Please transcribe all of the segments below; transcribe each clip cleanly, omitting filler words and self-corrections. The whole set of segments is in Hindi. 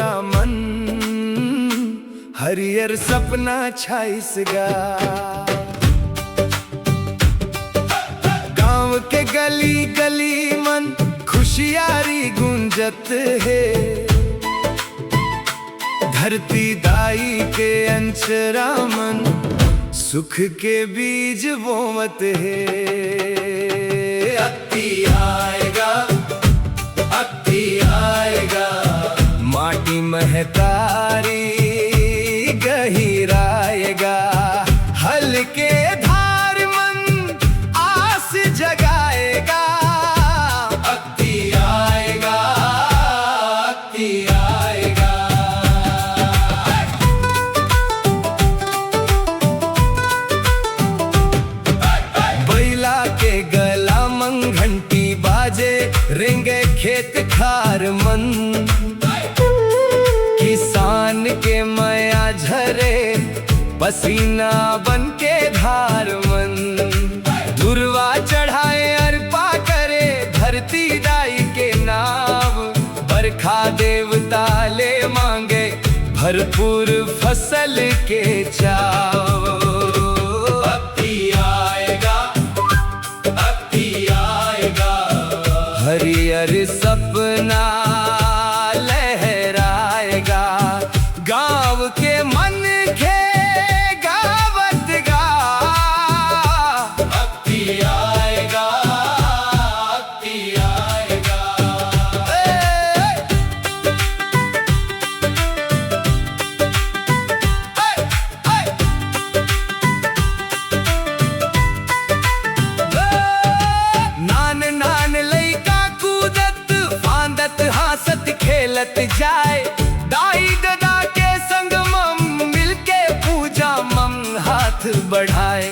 मोरा मन हरियर सपना छाइसगा। गांव के गली गली मन खुशियारी गूंजत है। धरती दाई के अंचरा मन सुख के बीज बोवत है। अत्ती आएगा, अत्ती आएगा, माटी महतारी गहिराएगा। हल्के धार मन आस जगाएगा। अत्ती आएगा, अत्ती आएगा। बैला के गला मंग घंटी बाजे, रेंगे खेत खार मन। किसान के माया झरे, पसीना बन के धार मन। दुर्वा चढ़ाए अर्पा करे, धरती दाई के नाव। बरखा देवता ले मांगे, भरपूर फसल के चाव। अत्ती आएगा, अत्ती आएगा, हरियर सपना लहराएगा। गाँव के मन के गावत गा। अत्ती आएगा, अत्ती आएगा। नान नान लइका कूदत फांदत हंसत खेलत जाए। दाई ददा के संग मम मिलके पूजा मम हाथ बढ़ाए।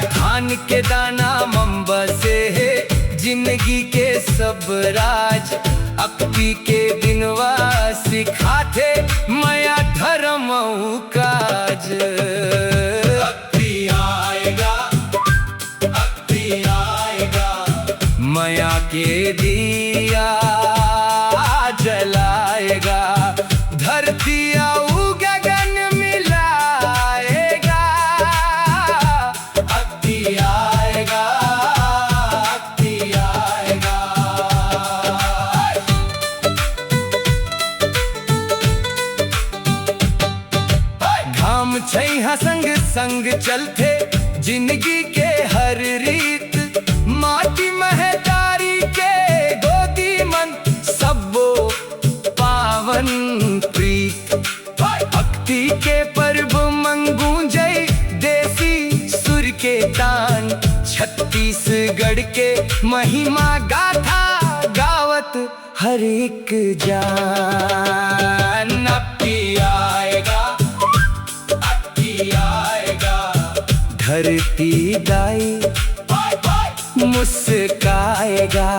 धान के दाना मम बसे है, जिंदगी के सब राज। अक्ति के दिनवा सिखाते, मया धर्म काज। अत्ती आएगा, अत्ती आएगा, मया के दिया जलाएगा। धरती आऊ गगन मिलाएगा। अत्ती आएगा, अत्ती आएगा। घाम छैहा संग संग चलते, जिंदगी के हर रीत। माटी महतारी के गोदी मन, सबो पावन प्रीत। भक्ति के पर्व मंगूंजय, देसी सुर के तान। छत्तीसगढ़ के महिमा गाथा गावत हर एक जान। अत्ती आएगा, अत्ती आएगा, धरती दाई मुस्काएगा।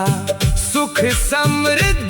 सुख समृद्धि